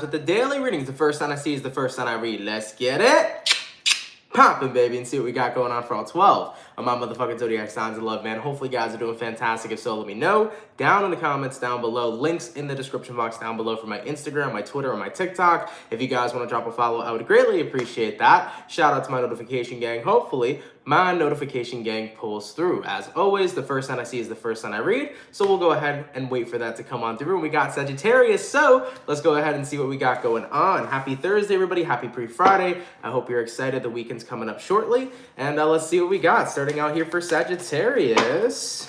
With the daily readings, the first sign I see is the first sign I read. Let's get it poppin', baby, and see what we got going on for all 12 of my motherfucking zodiac signs of love, man. Hopefully, you guys are doing fantastic. If so, let me know down in the comments down below. Links in the description box down below for my Instagram, my Twitter, or my TikTok. If you guys want to drop a follow, I would greatly appreciate that. Shout out to my notification gang. Hopefully, my notification gang pulls through. As always, the first sign I see is the first sign I read. So we'll go ahead and wait for that to come on through. And we got Sagittarius. So let's go ahead and see what we got going on. Happy Thursday, everybody. Happy pre-Friday. I hope you're excited. The weekend's coming up shortly. And let's see what we got. Starting out here for Sagittarius.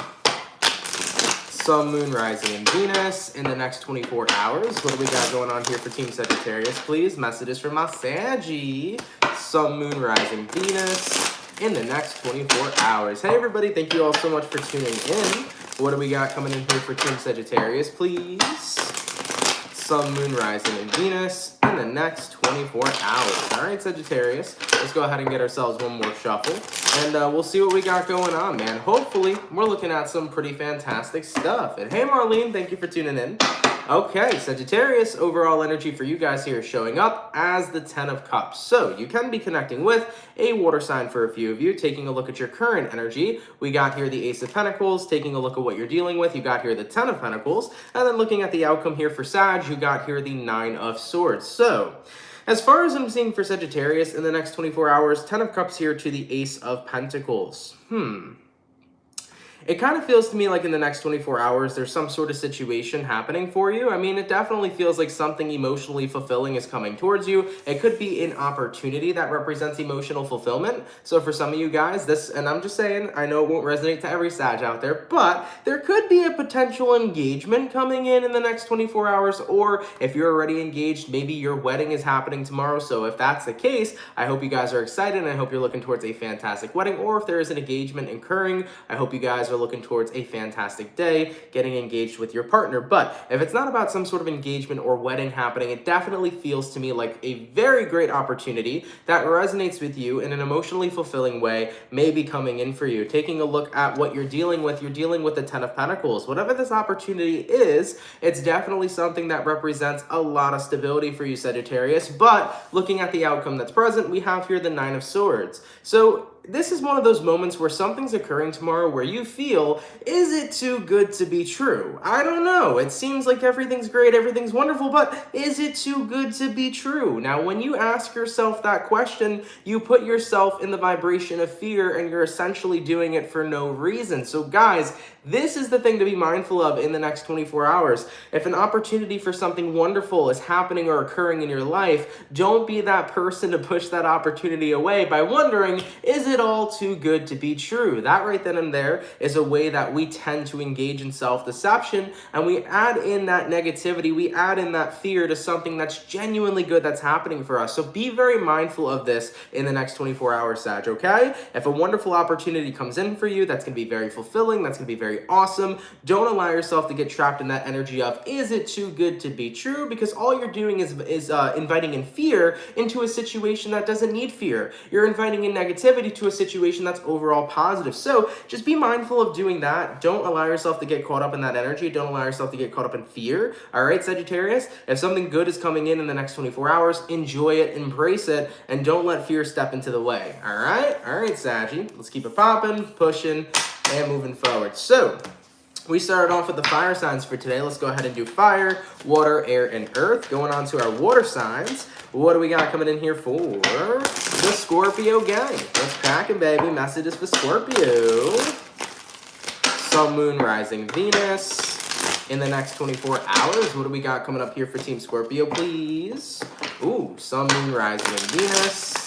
Sun, Moon, Rising, and Venus in the next 24 hours. What do we got going on here for Team Sagittarius, please? Messages from my Saggy. Sun, Moon, Rising, Venus in the next 24 hours. Hey, everybody. Thank you all so much for tuning in. What do we got coming in here for Team Sagittarius, please? Sun, Moon, Rising, and Venus in the next 24 hours. All right, Sagittarius. Let's go ahead and get ourselves one more shuffle. And we'll see what we got going on, man. Hopefully, we're looking at some pretty fantastic stuff. And hey, Marlene, thank you for tuning in. Okay, Sagittarius, overall energy for you guys here is showing up as the 10 of Cups. So you can be connecting with a water sign for a few of you. Taking a look at your current energy, we got here the Ace of Pentacles. Taking a look at what you're dealing with, you got here the 10 of Pentacles. And then looking at the outcome here for Sag, you got here the 9 of Swords. So as far as I'm seeing for Sagittarius in the next 24 hours, 10 of Cups here to the Ace of Pentacles. It kind of feels to me like in the next 24 hours, there's some sort of situation happening for you. I mean, it definitely feels like something emotionally fulfilling is coming towards you. It could be an opportunity that represents emotional fulfillment. So for some of you guys, this, and I'm just saying, I know it won't resonate to every Sag out there, but there could be a potential engagement coming in the next 24 hours. Or if you're already engaged, maybe your wedding is happening tomorrow. So if that's the case, I hope you guys are excited and I hope you're looking towards a fantastic wedding. Or if there is an engagement occurring, I hope you guys are looking towards a fantastic day, getting engaged with your partner. But if it's not about some sort of engagement or wedding happening, it definitely feels to me like a very great opportunity that resonates with you in an emotionally fulfilling way may be coming in for you. Taking a look at what you're dealing with the 10 of Pentacles. Whatever this opportunity is, it's definitely something that represents a lot of stability for you, Sagittarius. But looking at the outcome that's present, we have here the 9 of Swords. So this is one of those moments where something's occurring tomorrow where you feel, is it too good to be true? I don't know. It seems like everything's great, everything's wonderful, but is it too good to be true? Now, when you ask yourself that question, you put yourself in the vibration of fear and you're essentially doing it for no reason. So guys, this is the thing to be mindful of in the next 24 hours. If an opportunity for something wonderful is happening or occurring in your life, don't be that person to push that opportunity away by wondering, is it all too good to be true? That right then and there is a way that we tend to engage in self-deception, and we add in that negativity, we add in that fear to something that's genuinely good that's happening for us. So be very mindful of this in the next 24 hours, Sag, okay? If a wonderful opportunity comes in for you, that's going to be very fulfilling, that's going to be very awesome. Don't allow yourself to get trapped in that energy of, is it too good to be true? Because all you're doing is inviting in fear into a situation that doesn't need fear. You're inviting in negativity to a situation that's overall positive. So just be mindful of doing that. Don't allow yourself to get caught up in that energy. Don't allow yourself to get caught up in fear. All right, Sagittarius, if something good is coming in the next 24 hours, enjoy it, embrace it, and don't let fear step into the way. All right, Saggy, let's keep it popping, pushing, and moving forward. So we started off with the fire signs for today. Let's go ahead and do fire, water, air, and earth. Going on to our water signs. What do we got coming in here for the Scorpio gang? Let's crack it, baby. Messages for Scorpio. Sun, Moon, Rising, Venus in the next 24 hours. What do we got coming up here for Team Scorpio, please? Ooh, Sun, Moon, Rising, and Venus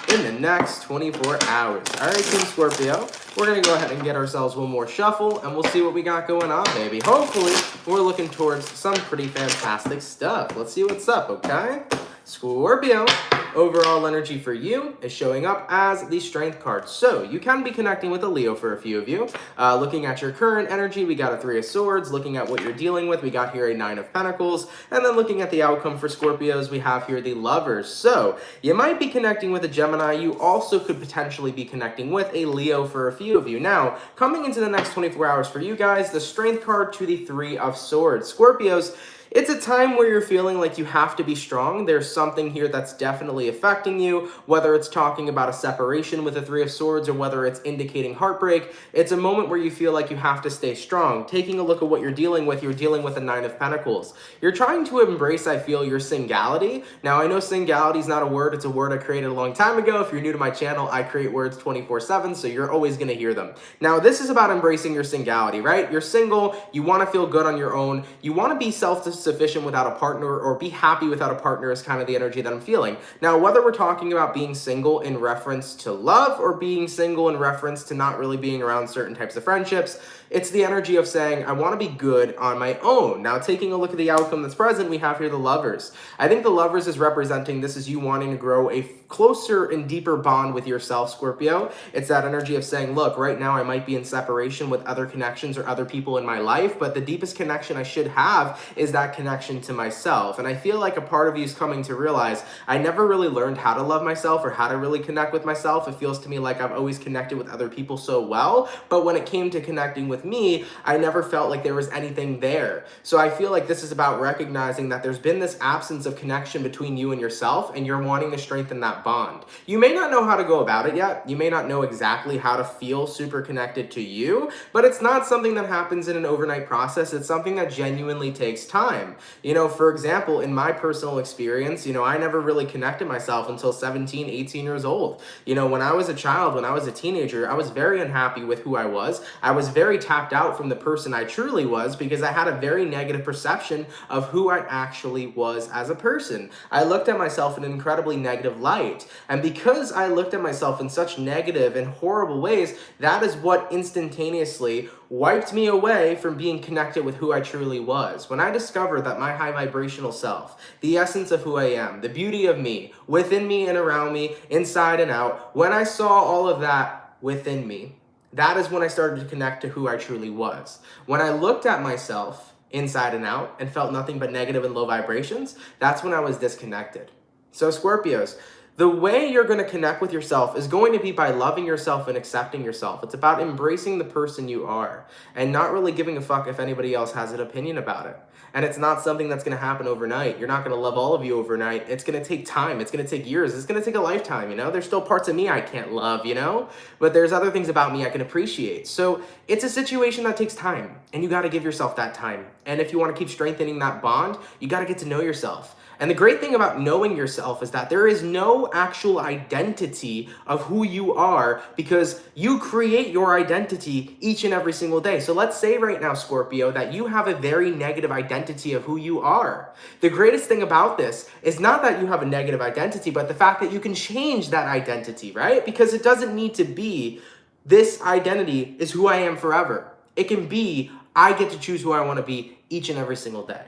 in the next 24 hours. All right, Team Scorpio, we're going to go ahead and get ourselves one more shuffle, and we'll see what we got going on, baby. Hopefully, we're looking towards some pretty fantastic stuff. Let's see what's up, okay? Scorpio, overall energy for you is showing up as the Strength card. So you can be connecting with a Leo for a few of you. Looking at your current energy, we got a 3 of Swords. Looking at what you're dealing with, we got here a 9 of Pentacles. And then looking at the outcome for Scorpios, we have here the Lovers. So you might be connecting with a Gemini. You also could potentially be connecting with a Leo for a few of you. Now, coming into the next 24 hours for you guys, the Strength card to the 3 of Swords. Scorpios, It's a time where you're feeling like you have to be strong. There's something here that's definitely affecting you, whether it's talking about a separation with the Three of Swords or whether it's indicating heartbreak. It's a moment where you feel like you have to stay strong. Taking a look at what you're dealing with the Nine of Pentacles. You're trying to embrace, I feel, your singality. Now, I know singality is not a word. It's a word I created a long time ago. If you're new to my channel, I create words 24/7, so you're always going to hear them. Now, this is about embracing your singality, right? You're single. You want to feel good on your own. You want to be self-sufficient without a partner, or be happy without a partner is kind of the energy that I'm feeling. Now, whether we're talking about being single in reference to love or being single in reference to not really being around certain types of friendships, it's the energy of saying, I want to be good on my own. Now, taking a look at the outcome that's present, we have here the Lovers. I think the Lovers is representing, this is you wanting to grow a closer and deeper bond with yourself, Scorpio. It's that energy of saying, look, right now I might be in separation with other connections or other people in my life, but the deepest connection I should have is that connection to myself. And I feel like a part of you is coming to realize, I never really learned how to love myself or how to really connect with myself. It feels to me like I've always connected with other people so well, but when it came to connecting with me, I never felt like there was anything there. So I feel like this is about recognizing that there's been this absence of connection between you and yourself, and you're wanting to strengthen that bond. You may not know how to go about it yet. You may not know exactly how to feel super connected to you, but it's not something that happens in an overnight process. It's something that genuinely takes time. You know, for example, in my personal experience, you know, I never really connected myself until 17, 18 years old. You know, when I was a child, when I was a teenager, I was very unhappy with who I was. I was very tapped out from the person I truly was because I had a very negative perception of who I actually was as a person. I looked at myself in an incredibly negative light. And because I looked at myself in such negative and horrible ways, that is what instantaneously wiped me away from being connected with who I truly was. When I discovered that my high vibrational self, the essence of who I am, the beauty of me, within me and around me, inside and out, when I saw all of that within me, that is when I started to connect to who I truly was. When I looked at myself inside and out and felt nothing but negative and low vibrations, that's when I was disconnected. So Scorpios, the way you're going to connect with yourself is going to be by loving yourself and accepting yourself. It's about embracing the person you are and not really giving a fuck if anybody else has an opinion about it. And it's not something that's going to happen overnight. You're not going to love all of you overnight. It's going to take time. It's going to take years. It's going to take a lifetime, you know? There's still parts of me I can't love, you know? But there's other things about me I can appreciate. So it's a situation that takes time, and you got to give yourself that time. And if you want to keep strengthening that bond, you got to get to know yourself. And the great thing about knowing yourself is that there is no actual identity of who you are, because you create your identity each and every single day. So let's say right now, Scorpio, that you have a very negative identity of who you are. The greatest thing about this is not that you have a negative identity, but the fact that you can change that identity, right? Because it doesn't need to be, this identity is who I am forever. It can be, I get to choose who I want to be each and every single day.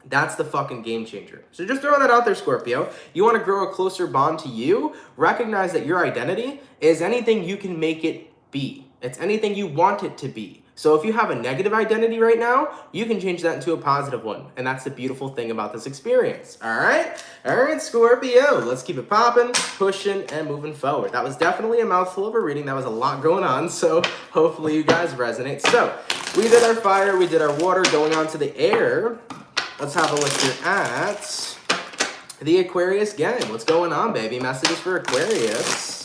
That's the fucking game changer. So just throw that out there, Scorpio. You want to grow a closer bond to you? Recognize that your identity is anything you can make it be. It's anything you want it to be. So if you have a negative identity right now, you can change that into a positive one. And that's the beautiful thing about this experience. All right? All right, Scorpio. Let's keep it popping, pushing, and moving forward. That was definitely a mouthful of a reading. That was a lot going on. So hopefully you guys resonate. So we did our fire. We did our water. Going on to the air. Let's have a look here at the Aquarius gang. What's going on, baby? Messages for Aquarius.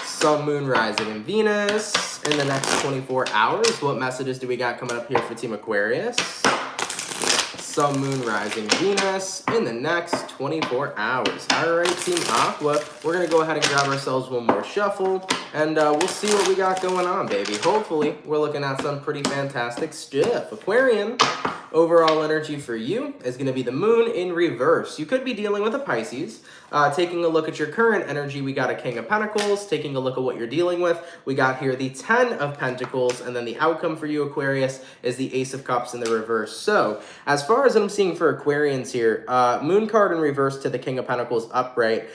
Sun, Moon, Rising, and Venus in the next 24 hours. What messages do we got coming up here for Team Aquarius? Sun, Moon, Rising, Venus in the next 24 hours. All right, Team Aqua. We're going to go ahead and grab ourselves one more shuffle, and we'll see what we got going on, baby. Hopefully, we're looking at some pretty fantastic stuff. Aquarian. Overall energy for you is going to be the Moon in reverse. You could be dealing with a Pisces. Taking a look at your current energy, we got a King of Pentacles. Taking a look at what you're dealing with, we got here the 10 of Pentacles. And then the outcome for you, Aquarius, is the Ace of Cups in the reverse. So as far as I'm seeing for Aquarians here, Moon card in reverse to the King of Pentacles upright.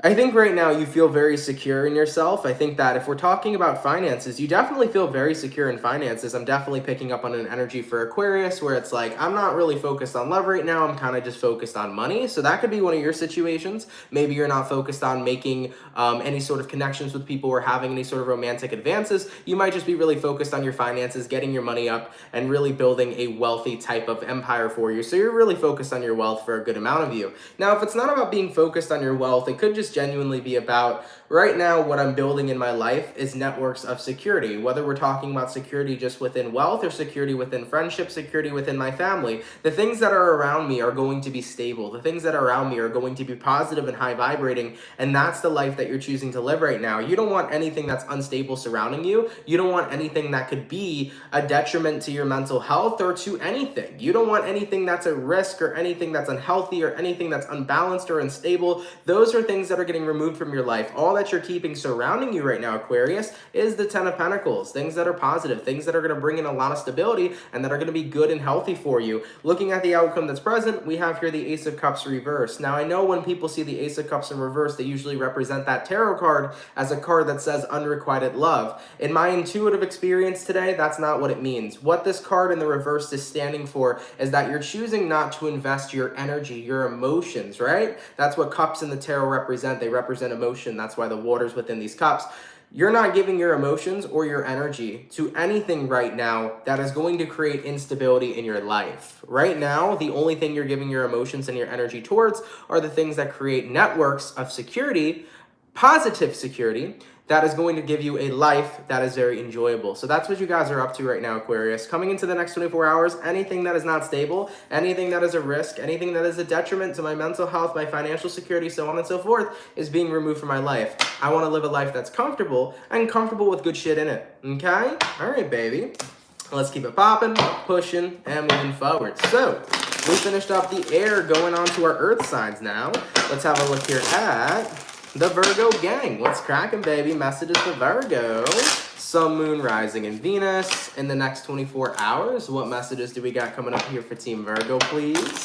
I think right now you feel very secure in yourself. I think that if we're talking about finances, you definitely feel very secure in finances. I'm definitely picking up on an energy for Aquarius where it's like, I'm not really focused on love right now. I'm kind of just focused on money. So that could be one of your situations. Maybe you're not focused on making any sort of connections with people or having any sort of romantic advances. You might just be really focused on your finances, getting your money up, and really building a wealthy type of empire for you. So you're really focused on your wealth for a good amount of you. Now, if it's not about being focused on your wealth, it could just genuinely be about, right now, what I'm building in my life is networks of security. Whether we're talking about security just within wealth or security within friendship, security within my family, the things that are around me are going to be stable. The things that are around me are going to be positive and high vibrating, and that's the life that you're choosing to live right now. You don't want anything that's unstable surrounding you. You don't want anything that could be a detriment to your mental health or to anything. You don't want anything that's at risk or anything that's unhealthy or anything that's unbalanced or unstable. Those are things that are getting removed from your life. All that you're keeping surrounding you right now, Aquarius, is the Ten of Pentacles. Things that are positive, things that are going to bring in a lot of stability and that are going to be good and healthy for you. Looking at the outcome that's present, we have here the Ace of Cups reversed. Now, I know when people see the Ace of Cups in reverse, they usually represent that tarot card as a card that says unrequited love. In my intuitive experience today, that's not what it means. What this card in the reverse is standing for is that you're choosing not to invest your energy, your emotions, right? That's what cups in the tarot represent. They represent emotion. That's why the water's within these cups. You're not giving your emotions or your energy to anything right now that is going to create instability in your life. Right now, the only thing you're giving your emotions and your energy towards are the things that create networks of security, positive security, that is going to give you a life that is very enjoyable. So that's what you guys are up to right now, Aquarius. Coming into the next 24 hours, anything that is not stable, anything that is a risk, anything that is a detriment to my mental health, my financial security, so on and so forth, is being removed from my life. I want to live a life that's comfortable and comfortable with good shit in it. Okay? All right, baby. Let's keep it popping, pushing, and moving forward. So, we finished up the air, going on to our earth signs now. Let's have a look here at the Virgo gang. What's cracking, baby? Messages for Virgo. Sun, Moon, Rising, and Venus in the next 24 hours. What messages do we got coming up here for Team Virgo, please?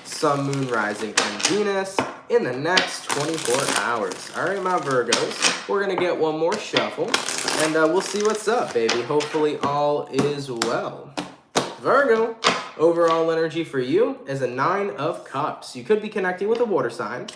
Sun, Moon, Rising, and Venus in the next 24 hours. All right, my Virgos. We're going to get one more shuffle, and we'll see what's up, baby. Hopefully all is well. Virgo. Overall energy for you is a 9 of Cups. You could be connecting with a water sign.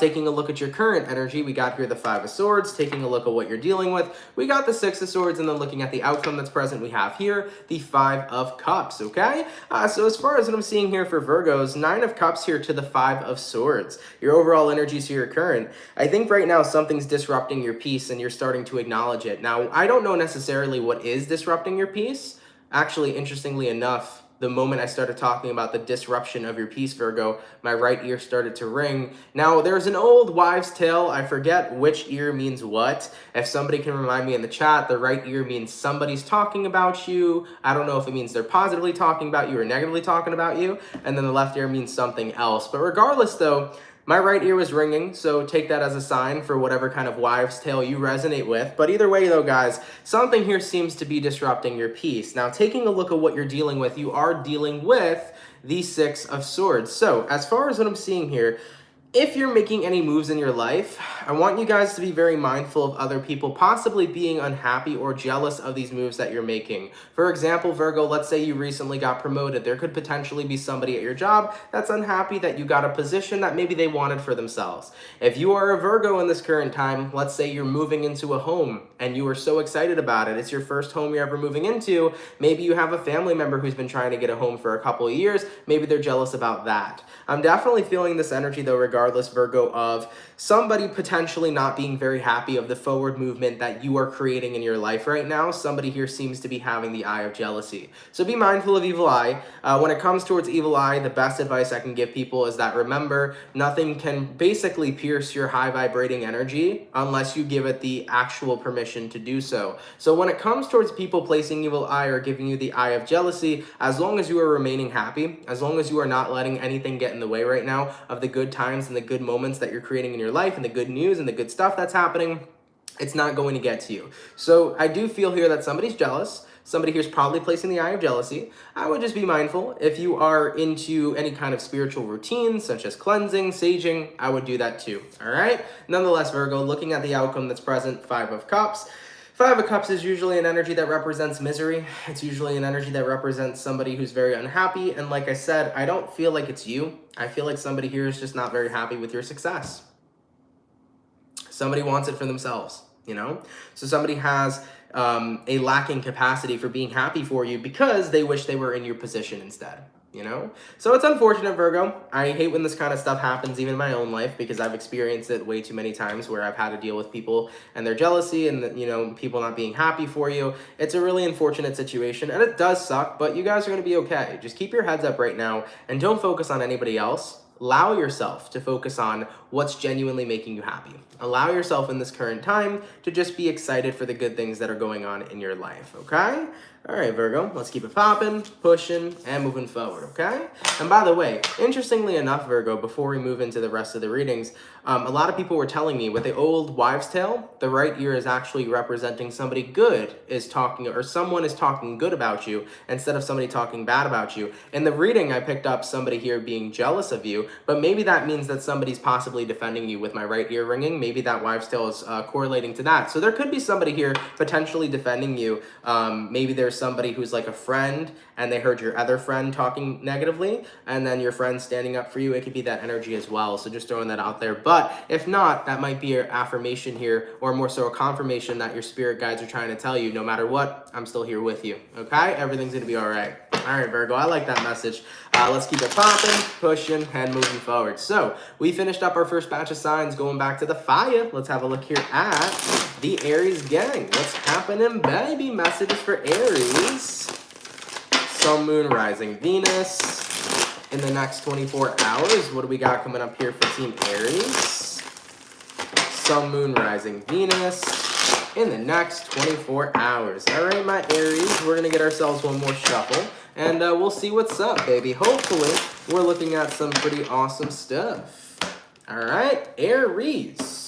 Taking a look at your current energy, we got here the 5 of Swords. Taking a look at what you're dealing with, we got the 6 of Swords. And then looking at the outcome that's present, we have here the 5 of Cups, okay? So as far as what I'm seeing here for Virgos, 9 of Cups here to the 5 of Swords. Your overall energy to your current. I think right now something's disrupting your peace and you're starting to acknowledge it. Now, I don't know necessarily what is disrupting your peace. Actually, interestingly enough, the moment I started talking about the disruption of your peace, Virgo, my right ear started to ring. Now, there's an old wives' tale. I forget which ear means what. If somebody can remind me in the chat, the right ear means somebody's talking about you. I don't know if it means they're positively talking about you or negatively talking about you. And then the left ear means something else. But regardless, though, my right ear was ringing, so take that as a sign for whatever kind of wives' tale you resonate with. But either way, though, guys, something here seems to be disrupting your peace. Now, taking a look at what you're dealing with, you are dealing with the 6 of Swords. So, as far as what I'm seeing here, if you're making any moves in your life, I want you guys to be very mindful of other people possibly being unhappy or jealous of these moves that you're making. For example, Virgo, let's say you recently got promoted. There could potentially be somebody at your job that's unhappy that you got a position that maybe they wanted for themselves. If you are a Virgo in this current time, let's say you're moving into a home and you are so excited about it. It's your first home you're ever moving into. Maybe you have a family member who's been trying to get a home for a couple of years. Maybe they're jealous about that. I'm definitely feeling this energy, though, regardless, Virgo, of somebody potentially not being very happy of the forward movement that you are creating in your life right now. Somebody here seems to be having the eye of jealousy. So be mindful of evil eye. When it comes towards evil eye, the best advice I can give people is that, remember, nothing can basically pierce your high vibrating energy unless you give it the actual permission to do so. So when it comes towards people placing evil eye or giving you the eye of jealousy, as long as you are remaining happy, as long as you are not letting anything get in the way right now of the good times and the good moments that you're creating in your life and the good news and the good stuff that's happening, it's not going to get to you. So I do feel here that somebody's jealous. Somebody here's probably placing the eye of jealousy. I would just be mindful. If you are into any kind of spiritual routines, such as cleansing, saging, I would do that too, all right? Nonetheless, Virgo, looking at the outcome that's present, Five of Cups. Five of Cups is usually an energy that represents misery. It's usually an energy that represents somebody who's very unhappy. And like I said, I don't feel like it's you. I feel like somebody here is just not very happy with your success. Somebody wants it for themselves, you know? So somebody has a lacking capacity for being happy for you because they wish they were in your position instead, you know? So it's unfortunate, Virgo. I hate when this kind of stuff happens even in my own life because I've experienced it way too many times where I've had to deal with people and their jealousy and, you know, people not being happy for you. It's a really unfortunate situation and it does suck, but you guys are going to be okay. Just keep your heads up right now and don't focus on anybody else. Allow yourself to focus on what's genuinely making you happy. Allow yourself in this current time to just be excited for the good things that are going on in your life, okay? All right, Virgo, let's keep it popping, pushing, and moving forward, okay? And by the way, interestingly enough, Virgo, before we move into the rest of the readings, a lot of people were telling me with the old wives' tale, the right ear is actually representing somebody good is talking, or someone is talking good about you instead of somebody talking bad about you. In the reading, I picked up somebody here being jealous of you, but maybe that means that somebody's possibly defending you with my right ear ringing. Maybe that wives' tale is correlating to that. So there could be somebody here potentially defending you. Maybe there's somebody who's like a friend and they heard your other friend talking negatively and then your friend standing up for you. It could be that energy as well. So just throwing that out there. But if not, that might be your affirmation here, or more so a confirmation that your spirit guides are trying to tell you, no matter what, I'm still here with you. Okay? Everything's going to be all right. All right, Virgo, I like that message. Let's keep it popping, pushing, and moving forward. So we finished up our first batch of signs going back to the fire. Let's have a look here at the Aries gang. What's happening, baby? Messages for Aries. Sun, Moon, Rising, Venus. In the next 24 hours, what do we got coming up here for Team Aries? Sun, Moon, Rising, Venus. In the next 24 hours. All right, my Aries, we're going to get ourselves one more shuffle. And we'll see what's up, baby. Hopefully, we're looking at some pretty awesome stuff. All right, Aries.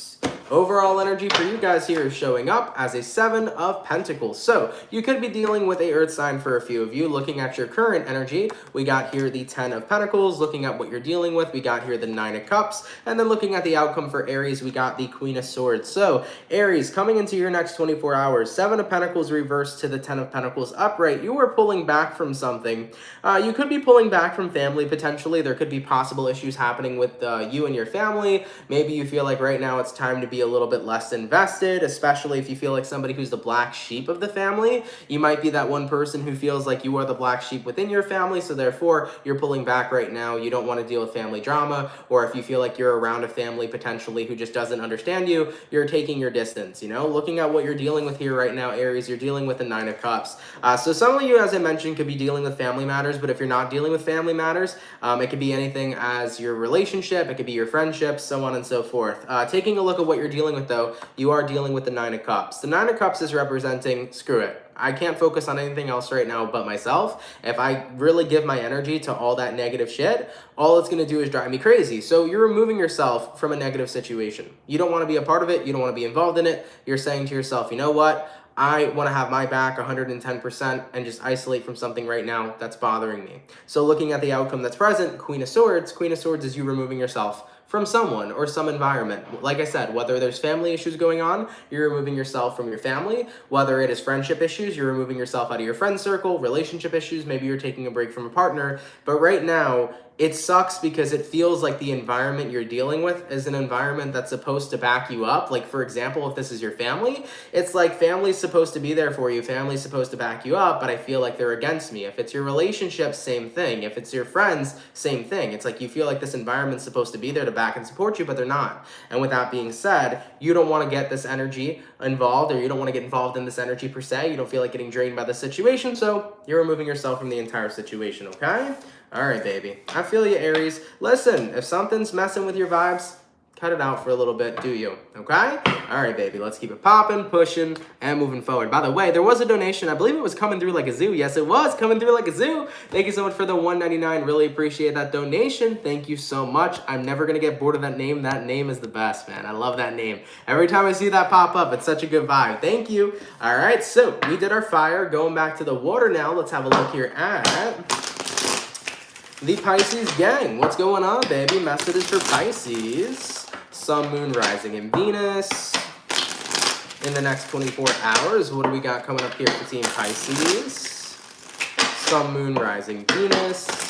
Overall energy for you guys here is showing up as a Seven of Pentacles. So you could be dealing with a earth sign for a few of you. Looking at your current energy, we got here the 10 of Pentacles. Looking at what you're dealing with, we got here the 9 of Cups. And then looking at the outcome for Aries, we got the Queen of Swords. So Aries, coming into your next 24 hours, 7 of Pentacles reversed to the 10 of Pentacles upright. You are pulling back from something. You could be pulling back from family, potentially. There could be possible issues happening with you and your family. Maybe you feel like right now it's time to be a little bit less invested, especially if you feel like somebody who's the black sheep of the family. You might be that one person who feels like you are the black sheep within your family, so therefore you're pulling back right now. You don't want to deal with family drama, or if you feel like you're around a family potentially who just doesn't understand you, you're taking your distance, you know? Looking at what you're dealing with here right now, Aries, you're dealing with the 9 of Cups. So some of you, as I mentioned, could be dealing with family matters, but if you're not dealing with family matters, it could be anything as your relationship, it could be your friendships, so on and so forth. Taking a look at what you're dealing with, though, you are dealing with the 9 of Cups. The 9 of Cups is representing, screw it. I can't focus on anything else right now but myself. If I really give my energy to all that negative shit, all it's going to do is drive me crazy. So you're removing yourself from a negative situation. You don't want to be a part of it. You don't want to be involved in it. You're saying to yourself, you know what? I want to have my back 110% and just isolate from something right now that's bothering me. So looking at the outcome that's present, Queen of Swords is you removing yourself from someone or some environment. Like I said, whether there's family issues going on, you're removing yourself from your family. Whether it is friendship issues, you're removing yourself out of your friend circle. Relationship issues, maybe you're taking a break from a partner. But right now, it sucks because it feels like the environment you're dealing with is an environment that's supposed to back you up. Like, for example, if this is your family, it's like family's supposed to be there for you. Family's supposed to back you up, but I feel like they're against me. If it's your relationship, same thing. If it's your friends, same thing. It's like you feel like this environment's supposed to be there to back and support you, but they're not. And with that being said, you don't want to get this energy involved, or you don't want to get involved in this energy per se. You don't feel like getting drained by the situation, so you're removing yourself from the entire situation, okay? All right, baby. I feel you, Aries. Listen, if something's messing with your vibes, cut it out for a little bit, do you? Okay? All right, baby, let's keep it popping, pushing, and moving forward. By the way, there was a donation. I believe it was coming through like a zoo. Yes, it was coming through like a zoo. Thank you so much for the $1.99. Really appreciate that donation. Thank you so much. I'm never going to get bored of that name. That name is the best, man. I love that name. Every time I see that pop up, it's such a good vibe. Thank you. All right, so we did our fire. Going back to the water now, let's have a look here at the Pisces gang. What's going on, baby? Messages for Pisces. Sun, Moon, Rising, and Venus. In the next 24 hours, what do we got coming up here for Team Pisces? Sun, Moon, Rising, Venus.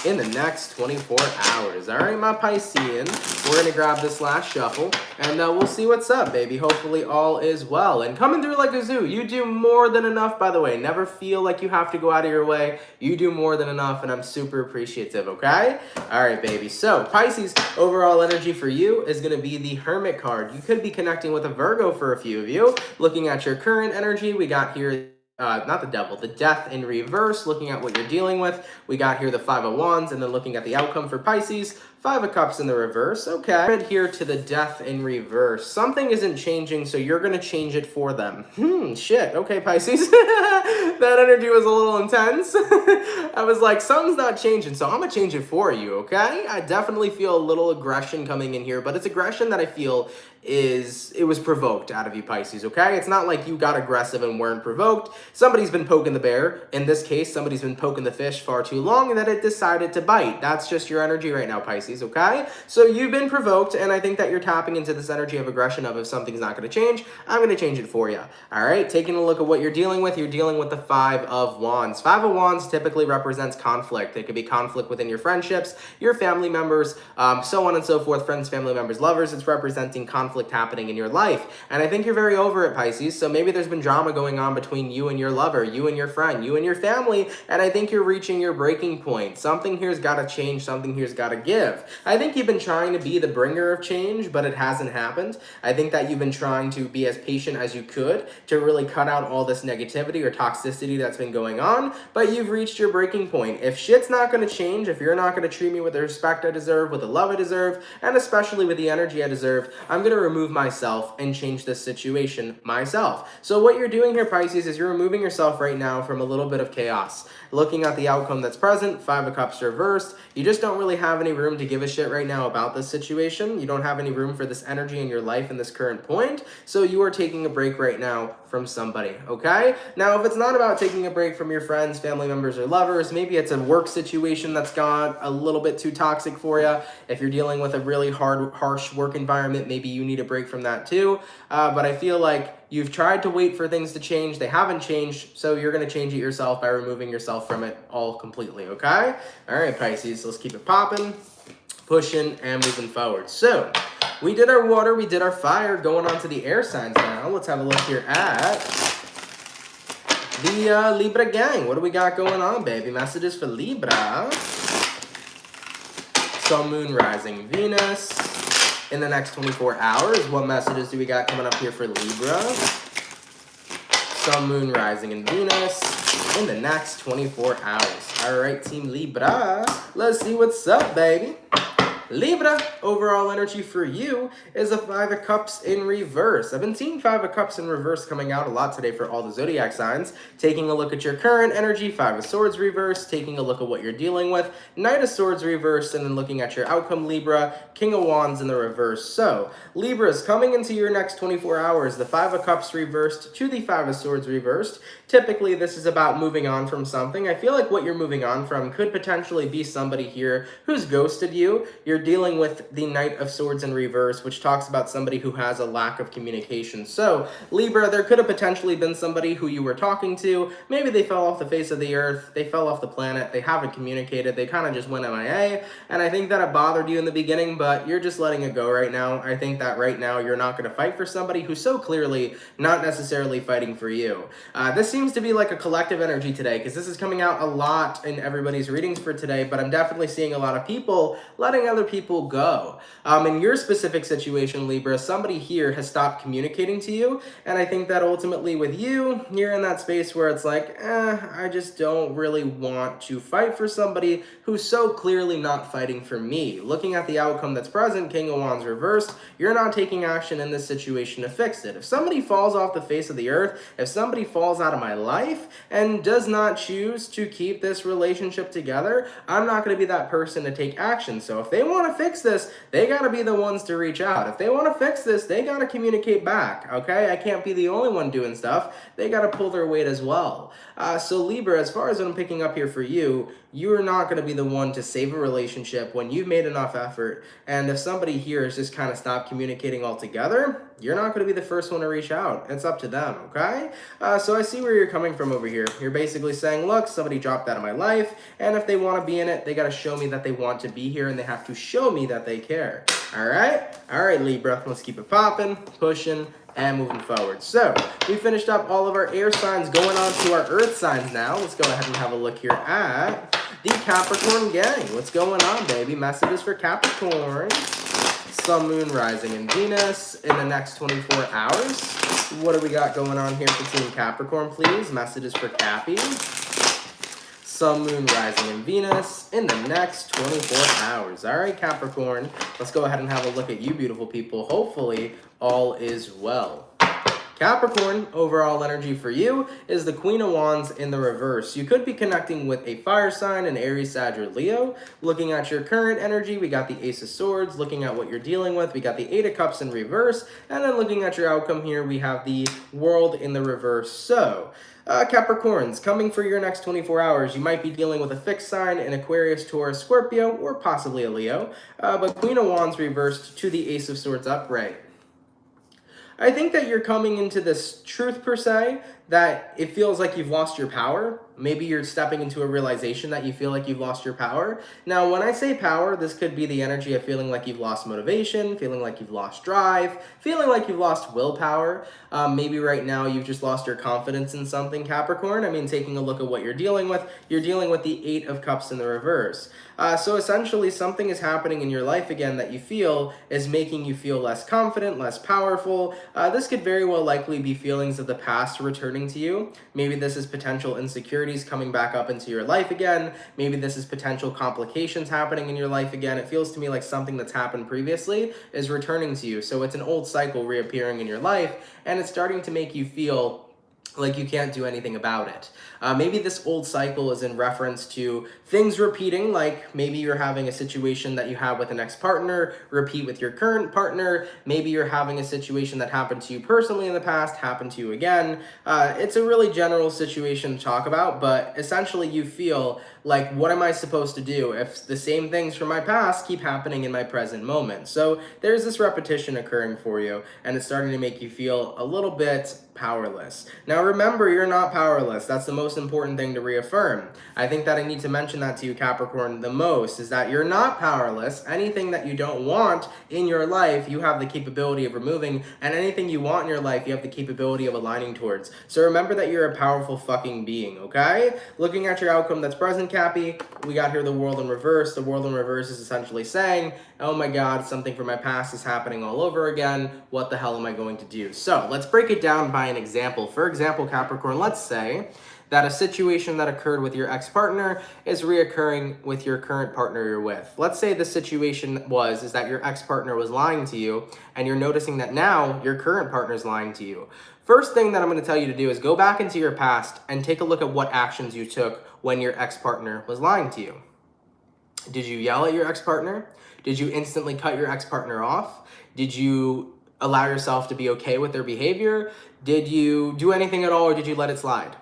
In the next 24 hours. All right, my Piscean. We're going to grab this last shuffle, and we'll see what's up, baby. Hopefully all is well. And coming through like a zoo, you do more than enough, by the way. Never feel like you have to go out of your way. You do more than enough, and I'm super appreciative, okay? All right, baby. So, Pisces, overall energy for you is going to be the Hermit card. You could be connecting with a Virgo for a few of you. Looking at your current energy, we got here not the devil, the death in reverse, looking at what you're dealing with. We got here the Five of Wands, and then looking at the outcome for Pisces, Five of Cups in the reverse. Okay. Right here to the death in reverse. Something isn't changing, so you're going to change it for them. Shit. Okay, Pisces. That energy was a little intense. I was like, something's not changing, so I'm going to change it for you, okay? I definitely feel a little aggression coming in here, but it's aggression that I feel it was provoked out of you, Pisces, okay? It's not like you got aggressive and weren't provoked. Somebody's been poking the bear. In this case, somebody's been poking the fish far too long and that it decided to bite. That's just your energy right now, Pisces, okay? So you've been provoked, and I think that you're tapping into this energy of aggression of if something's not going to change, I'm going to change it for you, all right? Taking a look at what you're dealing with the Five of Wands. Five of Wands typically represents conflict. It could be conflict within your friendships, your family members, so on and so forth, friends, family members, lovers. It's representing conflict happening in your life. And I think you're very over it, Pisces. So maybe there's been drama going on between you and your lover, you and your friend, you and your family. And I think you're reaching your breaking point. Something here's got to change. Something here's got to give. I think you've been trying to be the bringer of change, but it hasn't happened. I think that you've been trying to be as patient as you could to really cut out all this negativity or toxicity that's been going on, but you've reached your breaking point. If shit's not going to change, if you're not going to treat me with the respect I deserve, with the love I deserve, and especially with the energy I deserve, I'm going to remove myself and change this situation myself. So what you're doing here, Pisces, is you're removing yourself right now from a little bit of chaos. Looking at the outcome that's present, Five of Cups reversed, you just don't really have any room to give a shit right now about this situation. You don't have any room for this energy in your life in this current point, so you are taking a break right now from somebody, okay? Now, if it's not about taking a break from your friends, family members, or lovers, maybe it's a work situation that's got a little bit too toxic for you. If you're dealing with a really harsh work environment, maybe you need a break from that too. But I feel like you've tried to wait for things to change. They haven't changed, so you're going to change it yourself by removing yourself from it all completely, okay? All right, Pisces, let's keep it popping, pushing, and moving forward. So, we did our water, we did our fire. Going on to the air signs now. Let's have a look here at the Libra gang. What do we got going on, baby? Messages for Libra. Sun, Moon, Rising, Venus. In the next 24 hours, what messages do we got coming up here for Libra? Sun, Moon, Rising, and Venus. In the next 24 hours. All right, Team Libra. Let's see what's up, baby. Libra, overall energy for you is a Five of Cups in reverse. I've been seeing Five of Cups in reverse coming out a lot today for all the zodiac signs. Taking a look at your current energy, Five of Swords reverse. Taking a look at what you're dealing with, Knight of Swords reverse. And then looking at your outcome, Libra, King of Wands in the reverse. So, Libra's coming into your next 24 hours. The Five of Cups reversed to the Five of Swords reversed. Typically, this is about moving on from something. I feel like what you're moving on from could potentially be somebody here who's ghosted you. You're dealing with the Knight of Swords in reverse, which talks about somebody who has a lack of communication. So, Libra, there could have potentially been somebody who you were talking to. Maybe they fell off the face of the earth. They fell off the planet. They haven't communicated. They kind of just went MIA. And I think that it bothered you in the beginning, but you're just letting it go right now. I think that right now you're not going to fight for somebody who's so clearly not necessarily fighting for you. This seems to be like a collective energy today, because this is coming out a lot in everybody's readings for today, but I'm definitely seeing a lot of people letting other people go. In your specific situation, Libra, somebody here has stopped communicating to you, and I think that ultimately with you, you're in that space where it's like, I just don't really want to fight for somebody who's so clearly not fighting for me. Looking at the outcome that's present, King of Wands reversed, you're not taking action in this situation to fix it. If somebody falls off the face of the earth, if somebody falls out of my life and does not choose to keep this relationship together, I'm not going to be that person to take action. So if they want to fix this, they got to be the ones to reach out. If they want to fix this, they got to communicate back, okay? I can't be the only one doing stuff. They got to pull their weight as well. So Libra, as far as what I'm picking up here for you, you're not going to be the one to save a relationship when you've made enough effort. And if somebody here has just kind of stopped communicating altogether, you're not going to be the first one to reach out. It's up to them, okay? So I see where you're coming from over here. You're basically saying, look, somebody dropped out of my life, and if they want to be in it, they got to show me that they want to be here, and they have to show me that they care. All right, Libra, let's keep it popping, pushing, and moving forward. So we finished up all of our air signs, going on to our earth signs now. Let's go ahead and have a look here at the Capricorn gang. What's going on, baby? Messages for Capricorn. Sun, Moon, Rising, and Venus in the next 24 hours. What do we got going on here for Team Capricorn, please? Messages for Cappy. Sun, Moon, Rising, and Venus in the next 24 hours. All right, Capricorn, let's go ahead and have a look at you beautiful people. Hopefully, all is well. Capricorn, overall energy for you is the Queen of Wands in the reverse. You could be connecting with a fire sign, an Aries, Sag, or Leo. Looking at your current energy, we got the Ace of Swords. Looking at what you're dealing with, we got the Eight of Cups in reverse. And then looking at your outcome here, we have the World in the reverse. So, Capricorns, coming for your next 24 hours, you might be dealing with a fixed sign, an Aquarius, Taurus, Scorpio, or possibly a Leo. But Queen of Wands reversed to the Ace of Swords upright. I think that you're coming into this truth, per se, that it feels like you've lost your power. Maybe you're stepping into a realization that you feel like you've lost your power. Now, when I say power, this could be the energy of feeling like you've lost motivation, feeling like you've lost drive, feeling like you've lost willpower. Maybe right now you've just lost your confidence in something, Capricorn. I mean, taking a look at what you're dealing with the Eight of Cups in the reverse. So essentially, something is happening in your life again that you feel is making you feel less confident, less powerful. This could very well likely be feelings of the past returning to you. Maybe this is potential insecurities coming back up into your life again. Maybe this is potential complications happening in your life again. It feels to me like something that's happened previously is returning to you. So it's an old cycle reappearing in your life, and it's starting to make you feel like you can't do anything about it. Maybe this old cycle is in reference to things repeating, like maybe you're having a situation that you have with an ex-partner, repeat with your current partner. Maybe you're having a situation that happened to you personally in the past, happened to you again. It's a really general situation to talk about, but essentially you feel like, what am I supposed to do if the same things from my past keep happening in my present moment? So there's this repetition occurring for you, and it's starting to make you feel a little bit powerless. Now remember, you're not powerless. That's the most important thing to reaffirm. I think that I need to mention that to you, Capricorn, the most, is that you're not powerless. Anything that you don't want in your life, you have the capability of removing, and anything you want in your life, you have the capability of aligning towards. So remember that you're a powerful fucking being, okay? Looking at your outcome that's present, Cappy, we got here the World in reverse. The World in reverse is essentially saying, oh my God, something from my past is happening all over again. What the hell am I going to do? So let's break it down by an example. For example, Capricorn, let's say that a situation that occurred with your ex-partner is reoccurring with your current partner you're with. Let's say the situation is that your ex-partner was lying to you, and you're noticing that now your current partner is lying to you. First thing that I'm going to tell you to do is go back into your past and take a look at what actions you took when your ex-partner was lying to you. Did you yell at your ex-partner? Did you instantly cut your ex-partner off? Did you allow yourself to be okay with their behavior? Did you do anything at all, or did you let it slide?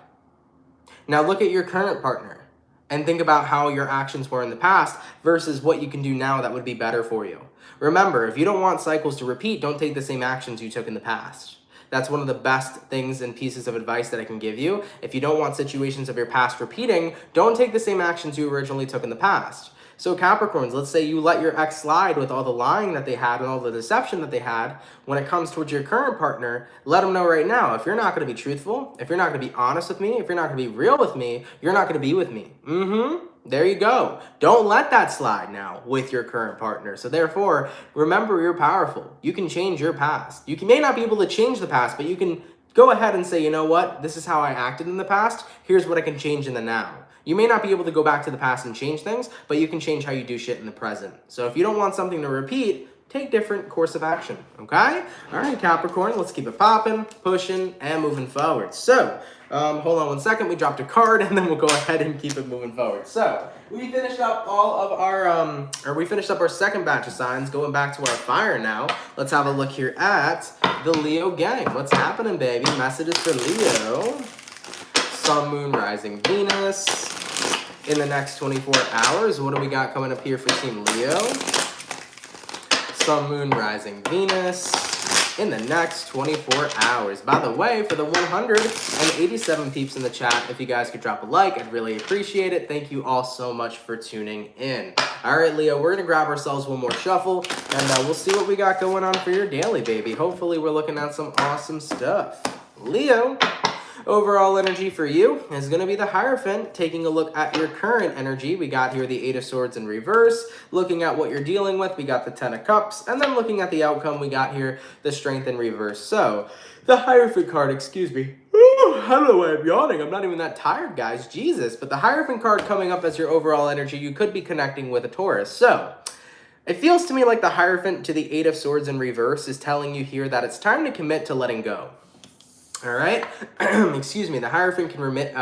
Now look at your current partner and think about how your actions were in the past versus what you can do now that would be better for you. Remember, if you don't want cycles to repeat, don't take the same actions you took in the past. That's one of the best things and pieces of advice that I can give you. If you don't want situations of your past repeating, don't take the same actions you originally took in the past. So Capricorns, let's say you let your ex slide with all the lying that they had and all the deception that they had. When it comes towards your current partner, let them know right now, if you're not going to be truthful, if you're not going to be honest with me, if you're not going to be real with me, you're not going to be with me. There you go. Don't let that slide now with your current partner. So therefore, remember you're powerful. You can change your past. May not be able to change the past, but you can go ahead and say, you know what? This is how I acted in the past. Here's what I can change in the now. You may not be able to go back to the past and change things, but you can change how you do shit in the present. So if you don't want something to repeat, take different course of action, okay? All right, Capricorn, let's keep it popping, pushing, and moving forward. So, hold on one second. We dropped a card, and then we'll go ahead and keep it moving forward. So, we finished up all of our, we finished up our second batch of signs, going back to our fire now. Let's have a look here at the Leo gang. What's happening, baby? Messages for Leo. Sun, Moon, Rising, Venus. In the next 24 hours, what do we got coming up here for Team Leo? Sun, Moon, Rising, Venus in the next 24 hours. By the way, for the 187 peeps in the chat, if you guys could drop a like, I'd really appreciate it. Thank you all so much for tuning in. All right, Leo, we're going to grab ourselves one more shuffle, and we'll see what we got going on for your daily, baby. Hopefully, we're looking at some awesome stuff. Leo, overall energy for you is going to be the Hierophant. Taking a look at your current energy, we got here the 8 of Swords in reverse. Looking at what you're dealing with, we got the 10 of Cups. And then looking at the outcome, we got here the Strength in reverse. So, the Hierophant card, excuse me. Ooh, I don't know why I'm yawning. I'm not even that tired, guys. Jesus. But the Hierophant card coming up as your overall energy, you could be connecting with a Taurus. So, it feels to me like the Hierophant to the 8 of Swords in reverse is telling you here that it's time to commit to letting go. All right, excuse me, the Hierophant can remit,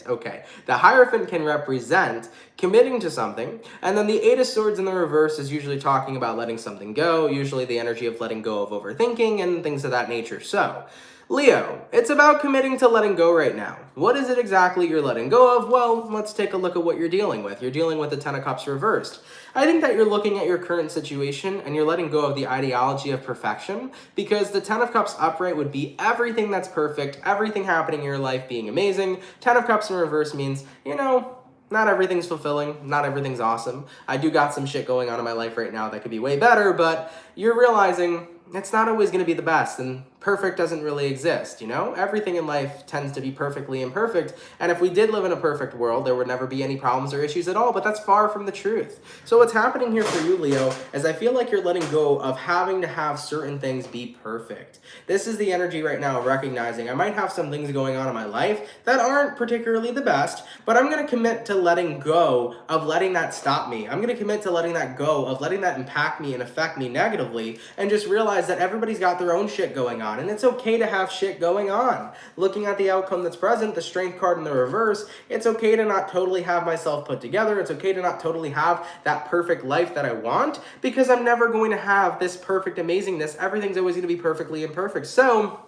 okay. The Hierophant can represent committing to something, and then the 8 of Swords in the reverse is usually talking about letting something go, usually the energy of letting go of overthinking and things of that nature. So, Leo, it's about committing to letting go right now. What is it exactly you're letting go of? Well, let's take a look at what you're dealing with. You're dealing with the 10 of Cups reversed. I think that you're looking at your current situation and you're letting go of the ideology of perfection, because the 10 of Cups upright would be everything that's perfect, everything happening in your life being amazing. 10 of Cups in reverse means, you know, not everything's fulfilling, not everything's awesome. I do got some shit going on in my life right now that could be way better, but you're realizing it's not always going to be the best, and perfect doesn't really exist, you know? Everything in life tends to be perfectly imperfect, and if we did live in a perfect world, there would never be any problems or issues at all, but that's far from the truth. So what's happening here for you, Leo, is I feel like you're letting go of having to have certain things be perfect. This is the energy right now of recognizing I might have some things going on in my life that aren't particularly the best, but I'm going to commit to letting go of letting that stop me. I'm going to commit to letting that go, of letting that impact me and affect me negatively, and just realize that everybody's got their own shit going on, and it's okay to have shit going on. Looking at the outcome that's present, the Strength card in the reverse, it's okay to not totally have myself put together. It's okay to not totally have that perfect life that I want, because I'm never going to have this perfect amazingness. Everything's always going to be perfectly imperfect. So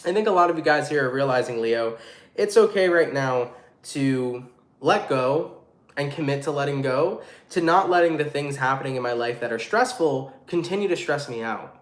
I think a lot of you guys here are realizing, Leo, it's okay right now to let go and commit to letting go, to not letting the things happening in my life that are stressful continue to stress me out.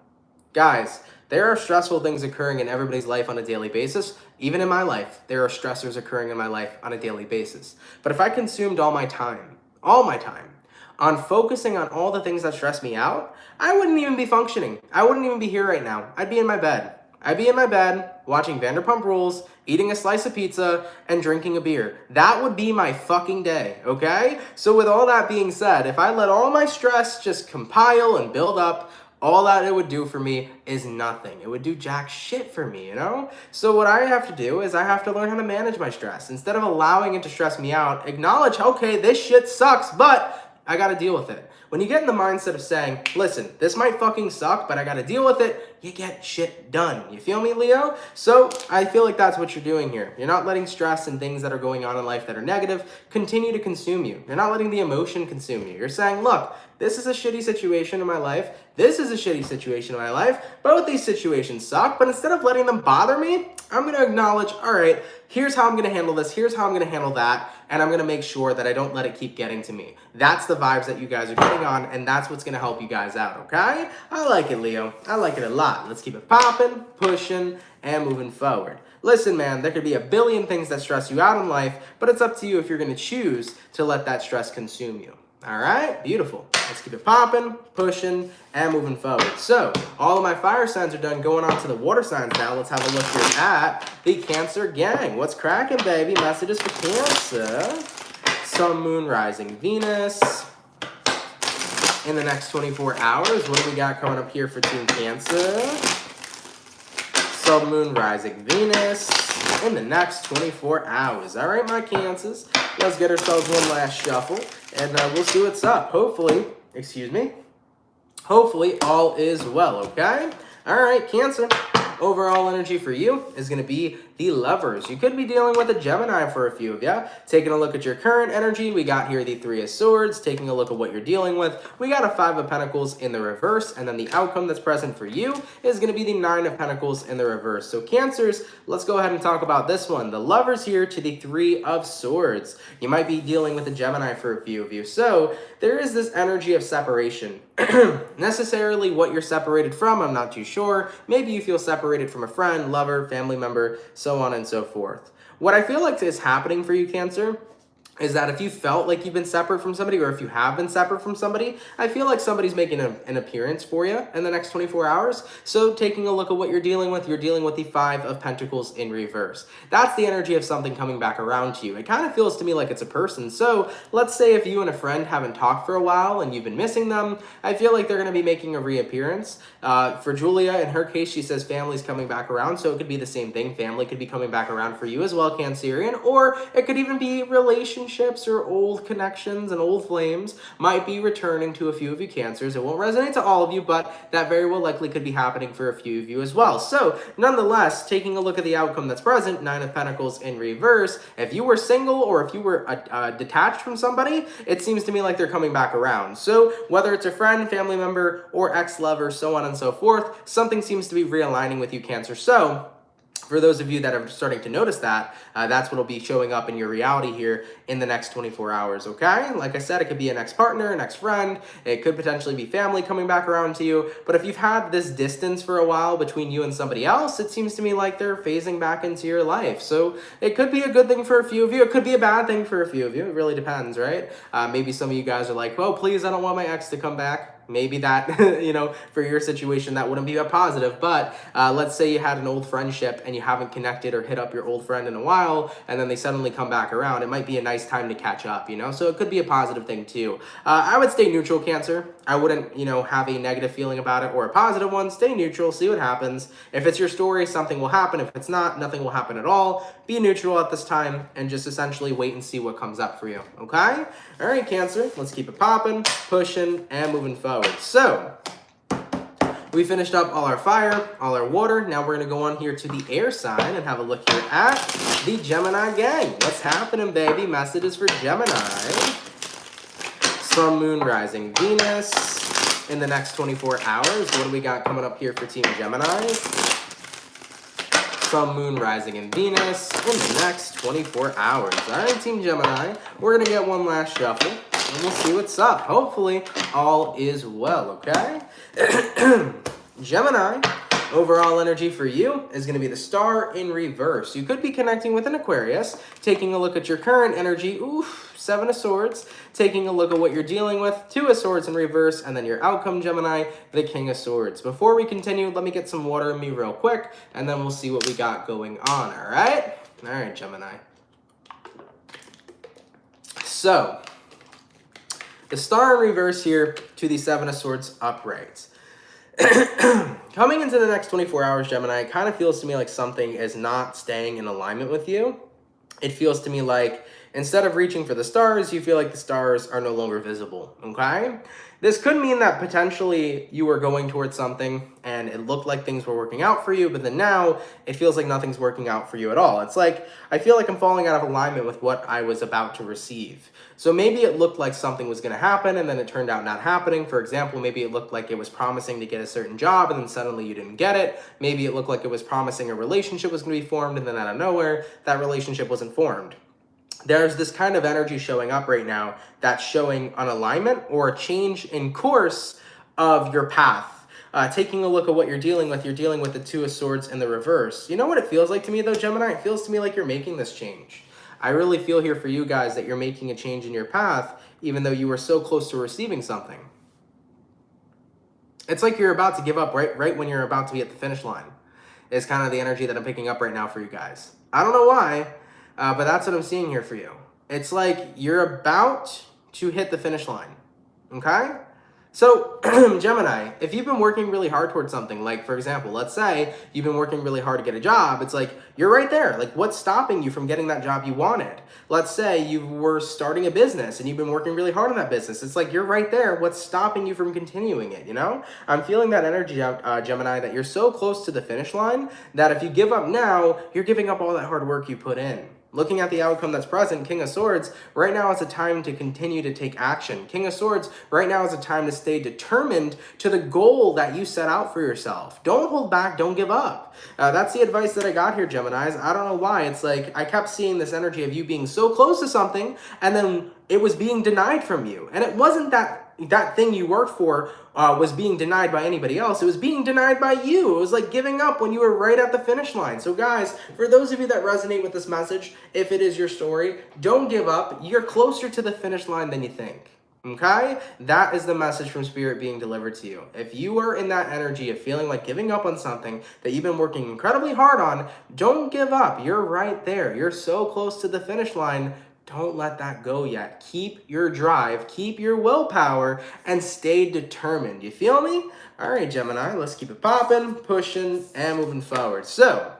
Guys, there are stressful things occurring in everybody's life on a daily basis. Even in my life, there are stressors occurring in my life on a daily basis. But if I consumed all my time, on focusing on all the things that stress me out, I wouldn't even be functioning. I wouldn't even be here right now. I'd be in my bed. I'd be in my bed watching Vanderpump Rules, eating a slice of pizza, and drinking a beer. That would be my fucking day, okay? So with all that being said, if I let all my stress just compile and build up, all that it would do for me is nothing. It would do jack shit for me, you know? So what I have to do is I have to learn how to manage my stress. Instead of allowing it to stress me out, acknowledge, okay, this shit sucks, but I gotta deal with it. When you get in the mindset of saying, listen, this might fucking suck, but I gotta deal with it, you get shit done. You feel me, Leo? So I feel like that's what you're doing here. You're not letting stress and things that are going on in life that are negative continue to consume you. You're not letting the emotion consume you. You're saying, look, this is a shitty situation in my life. This is a shitty situation in my life. Both these situations suck, but instead of letting them bother me, I'm gonna acknowledge, all right, here's how I'm gonna handle this, here's how I'm gonna handle that, and I'm gonna make sure that I don't let it keep getting to me. That's the vibes that you guys are getting on, and that's what's gonna help you guys out, okay? I like it, Leo. I like it a lot. Let's keep it popping, pushing, and moving forward. Listen, man, there could be a billion things that stress you out in life, but it's up to you if you're gonna choose to let that stress consume you. All right, beautiful. Let's keep it popping, pushing, and moving forward. So, all of my fire signs are done. Going on to the water signs now. Let's have a look here at the Cancer gang. What's cracking, baby? Messages for Cancer. Sun, Moon, Rising, Venus. In the next 24 hours, what do we got coming up here for Team Cancer? Sun, Moon, Rising, Venus. In the next 24 hours. All right, my Cancers. Let's get ourselves one last shuffle, and we'll see what's up. Hopefully, hopefully all is well, okay? All right, Cancer. Overall energy for you is going to be the Lovers. You could be dealing with a Gemini for a few of you. Taking a look at your current energy, we got here the Three of Swords. Taking a look at what you're dealing with, we got a Five of Pentacles in the reverse, and then the outcome that's present for you is going to be the Nine of Pentacles in the reverse. So Cancers, let's go ahead and talk about this one. The Lovers here to the Three of Swords. You might be dealing with a Gemini for a few of you. So there is this energy of separation. Necessarily what you're separated from, I'm not too sure. Maybe you feel separated from a friend, lover, family member, so on and so forth. What I feel like is happening for you, Cancer, is that if you felt like you've been separate from somebody, or if you have been separate from somebody, I feel like somebody's making an appearance for you in the next 24 hours. So taking a look at what you're dealing with the Five of Pentacles in reverse. That's the energy of something coming back around to you. It kind of feels to me like it's a person. So let's say if you and a friend haven't talked for a while and you've been missing them, I feel like they're going to be making a reappearance. For Julia, in her case, she says family's coming back around. So it could be the same thing. Family could be coming back around for you as well, Cancerian. Or it could even be relationships or old connections and old flames might be returning to a few of you Cancers. It won't resonate to all of you, but that very well likely could be happening for a few of you as well. So nonetheless, taking a look at the outcome that's present, Nine of Pentacles in reverse, if you were single or if you were detached from somebody, it seems to me like they're coming back around. So whether it's a friend, family member, or ex-lover, so on and so forth, something seems to be realigning with you, Cancer. So for those of you that are starting to notice that, that's what will be showing up in your reality here in the next 24 hours, okay? Like I said, it could be an ex-partner, an ex-friend. It could potentially be family coming back around to you. But if you've had this distance for a while between you and somebody else, it seems to me like they're phasing back into your life. So it could be a good thing for a few of you. It could be a bad thing for a few of you. It really depends, right? Maybe some of you guys are like, oh, please, I don't want my ex to come back. Maybe that, you know, for your situation, that wouldn't be a positive. But let's say you had an old friendship and you haven't connected or hit up your old friend in a while, and then they suddenly come back around. It might be a nice time to catch up, you know? So it could be a positive thing too. I would stay neutral, Cancer. I wouldn't, you know, have a negative feeling about it or a positive one. Stay neutral, see what happens. If it's your story, something will happen. If it's not, nothing will happen at all. Be neutral at this time and just essentially wait and see what comes up for you, okay? All right, Cancer, let's keep it popping, pushing, and moving forward. So we finished up all our fire, all our water. Now we're going to go on here to the air sign and have a look here at the Gemini gang. What's happening, baby? Messages for Gemini. Sun, Moon, Rising, Venus. In the next 24 hours, what do we got coming up here for Team Gemini? Sun, Moon, Rising, and Venus in the next 24 hours. All right, Team Gemini, we're going to get one last shuffle, and we'll see what's up. Hopefully, all is well, okay? Gemini, overall energy for you is going to be the Star in reverse. You could be connecting with an Aquarius, taking a look at your current energy, oof, Seven of Swords, taking a look at what you're dealing with, Two of Swords in reverse, and then your outcome, Gemini, the King of Swords. Before we continue, let me get some water in me real quick, and then we'll see what we got going on, all right? All right, Gemini. So, the Star in reverse here to the Seven of Swords upright. Coming into the next 24 hours, Gemini, it kind of feels to me like something is not staying in alignment with you. It feels to me like instead of reaching for the stars, you feel like the stars are no longer visible, okay? This could mean that potentially you were going towards something and it looked like things were working out for you, but then now it feels like nothing's working out for you at all. It's like, I feel like I'm falling out of alignment with what I was about to receive. So maybe it looked like something was going to happen and then it turned out not happening. For example, maybe it looked like it was promising to get a certain job and then suddenly you didn't get it. Maybe it looked like it was promising a relationship was going to be formed and then out of nowhere, that relationship wasn't formed. There's this kind of energy showing up right now that's showing an alignment or a change in course of your path. Taking a look at what you're dealing with the Two of Swords in the reverse. You know what it feels like to me though, Gemini? It feels to me like you're making this change. I really feel here for you guys that you're making a change in your path, even though you were so close to receiving something. It's like you're about to give up right when you're about to be at the finish line. It's kind of the energy that I'm picking up right now for you guys. I don't know why, but that's what I'm seeing here for you. It's like you're about to hit the finish line, okay? So, Gemini, if you've been working really hard towards something, like, for example, let's say you've been working really hard to get a job, it's like, you're right there. Like, what's stopping you from getting that job you wanted? Let's say you were starting a business and you've been working really hard on that business. It's like, you're right there. What's stopping you from continuing it, you know? I'm feeling that energy, Gemini, that you're so close to the finish line that if you give up now, you're giving up all that hard work you put in. Looking at the outcome that's present, King of Swords, right now is a time to continue to take action. King of Swords, right now is a time to stay determined to the goal that you set out for yourself. Don't hold back, don't give up. That's the advice that I got here, Geminis. I don't know why. It's like I kept seeing this energy of you being so close to something, and then it was being denied from you. And it wasn't that thing you worked for was being denied by anybody else. It was being denied by you. It was like giving up when you were right at the finish line. So guys, for those of you that resonate with this message, if it is your story, don't give up. You're closer to the finish line than you think. Okay? That is the message from Spirit being delivered to you. If you are in that energy of feeling like giving up on something that you've been working incredibly hard on, don't give up. You're right there. You're so close to the finish line. Don't let that go yet. Keep your drive, keep your willpower, and stay determined. You feel me? All right, Gemini, let's keep it popping, pushing, and moving forward. So,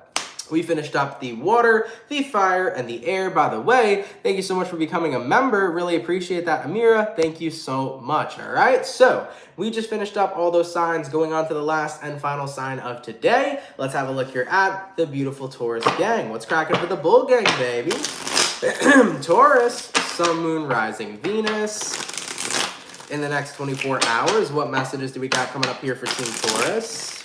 we finished up the water, the fire, and the air. By the way, thank you so much for becoming a member. Really appreciate that, Amira. Thank you so much, all right? So, we just finished up all those signs, going on to the last and final sign of today. Let's have a look here at the beautiful Taurus gang. What's cracking for the bull gang, baby? Taurus, Sun, Moon, Rising, Venus. In the next 24 hours, what messages do we got coming up here for Team Taurus?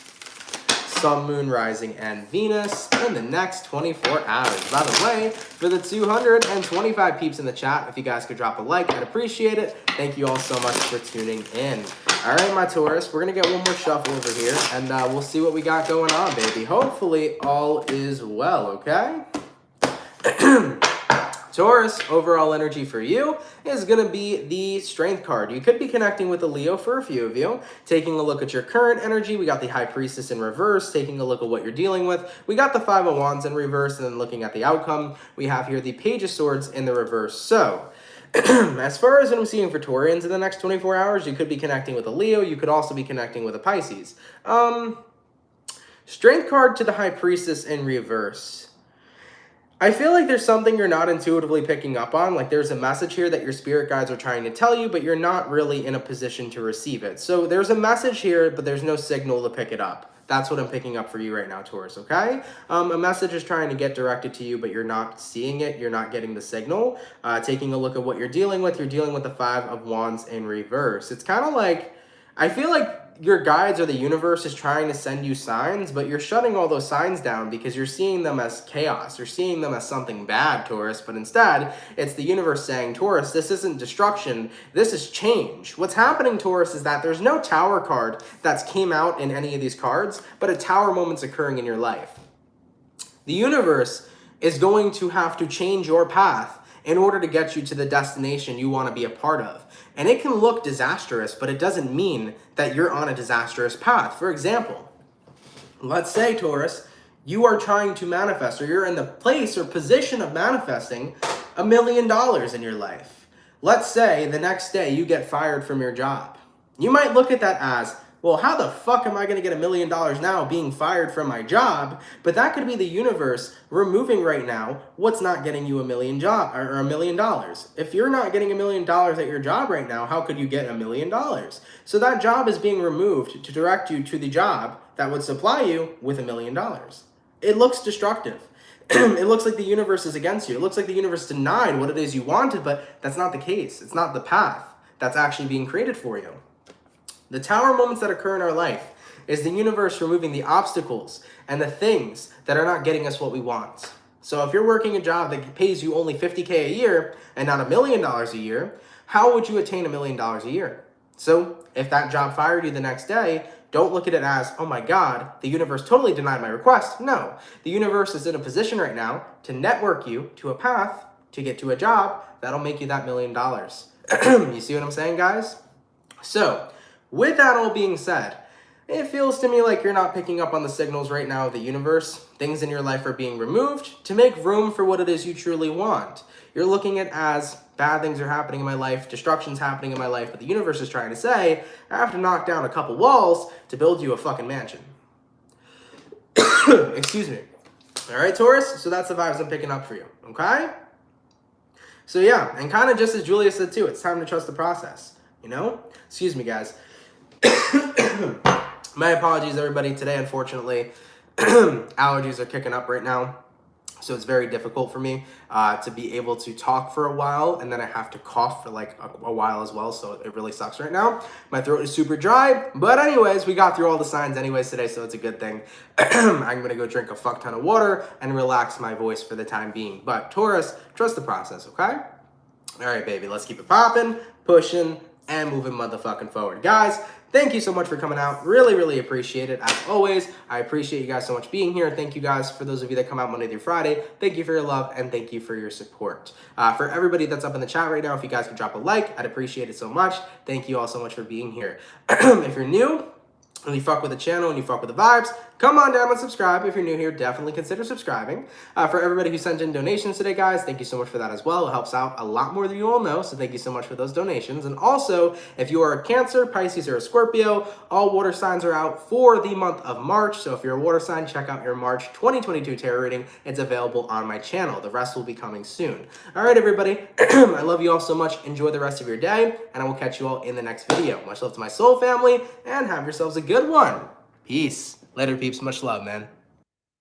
Sun, Moon, Rising, and Venus in the next 24 hours. By the way, for the 225 peeps in the chat, if you guys could drop a like, I'd appreciate it. Thank you all so much for tuning in. All right, my Taurus, we're going to get one more shuffle over here, and we'll see what we got going on, baby. Hopefully, all is well, okay? Taurus, overall energy for you is going to be the Strength card. You could be connecting with a Leo for a few of you. Taking a look at your current energy, we got the High Priestess in reverse. Taking a look at what you're dealing with, we got the Five of Wands in reverse. And then looking at the outcome, we have here the Page of Swords in the reverse. So, as far as what I'm seeing for Taurians in the next 24 hours, you could be connecting with a Leo. You could also be connecting with a Pisces. Strength card to the High Priestess in reverse. I feel like there's something you're not intuitively picking up on. Like there's a message here that your spirit guides are trying to tell you, but you're not really in a position to receive it. So there's a message here, but there's no signal to pick it up. That's what I'm picking up for you right now, Taurus, okay? A message is trying to get directed to you, but you're not seeing it. You're not getting the signal. Taking a look at what you're dealing with the Five of Wands in reverse. It's kind of like, I feel like your guides or the universe is trying to send you signs, but you're shutting all those signs down because you're seeing them as chaos. You're seeing them as something bad, Taurus, but instead, it's the universe saying, Taurus, this isn't destruction, this is change. What's happening, Taurus, is that there's no Tower card that's came out in any of these cards, but a Tower moment's occurring in your life. The universe is going to have to change your path in order to get you to the destination you want to be a part of. And it can look disastrous, but it doesn't mean that you're on a disastrous path. For example, let's say, Taurus, you are trying to manifest, or you're in the place or position of manifesting $1 million in your life. Let's say the next day you get fired from your job. You might look at that as, well, how the fuck am I going to get $1 million now being fired from my job? But that could be the universe removing right now what's not getting you $1 million. If you're not getting $1 million at your job right now, how could you get $1 million? So that job is being removed to direct you to the job that would supply you with $1 million. It looks destructive. It looks like the universe is against you. It looks like the universe denied what it is you wanted, but that's not the case. It's not the path that's actually being created for you. The Tower moments that occur in our life is the universe removing the obstacles and the things that are not getting us what we want. So if you're working a job that pays you only $50K a year and not $1 million a year, how would you attain $1 million a year? So if that job fired you the next day, don't look at it as, oh my God, the universe totally denied my request. No, the universe is in a position right now to network you to a path to get to a job that'll make you that $1 million. You see what I'm saying, guys? So, with that all being said, It feels to me like you're not picking up on the signals right now of the universe. Things in your life are being removed to make room for what it is you truly want. You're looking at as bad things are happening in my life, destruction's happening in my life, but the universe is trying to say, I have to knock down a couple walls to build you a fucking mansion. Excuse me. All right, Taurus? So that's the vibes I'm picking up for you, okay? So yeah, and kind of just as Julia said too, it's time to trust the process, you know? Excuse me, guys. My apologies, everybody. Today, unfortunately, allergies are kicking up right now. So it's very difficult for me to be able to talk for a while, and then I have to cough for like a while as well. So it really sucks right now. My throat is super dry. But anyways, we got through all the signs anyways today, so it's a good thing. I'm going to go drink a fuck ton of water and relax my voice for the time being. But Taurus, trust the process, okay? All right, baby, let's keep it popping, pushing, and moving motherfucking forward. Guys, thank you so much for coming out. Really, really appreciate it. As always, I appreciate you guys so much being here. Thank you guys for those of you that come out Monday through Friday. Thank you for your love, and thank you for your support. For everybody that's up in the chat right now, if you guys could drop a like, I'd appreciate it so much. Thank you all so much for being here. If you're new, and you fuck with the channel and you fuck with the vibes, come on down and subscribe. If you're new here, definitely consider subscribing. For everybody who sent in donations today, guys, thank you so much for that as well. It helps out a lot more than you all know, so thank you so much for those donations. And also, if you are a Cancer, Pisces, or a Scorpio, all water signs are out for the month of March. So if you're a water sign, check out your March 2022 tarot reading. It's available on my channel. The rest will be coming soon. All right, everybody. I love you all so much. Enjoy the rest of your day, and I will catch you all in the next video. Much love to my soul family, and have yourselves a good one. Peace. Later, peeps. Much love, man.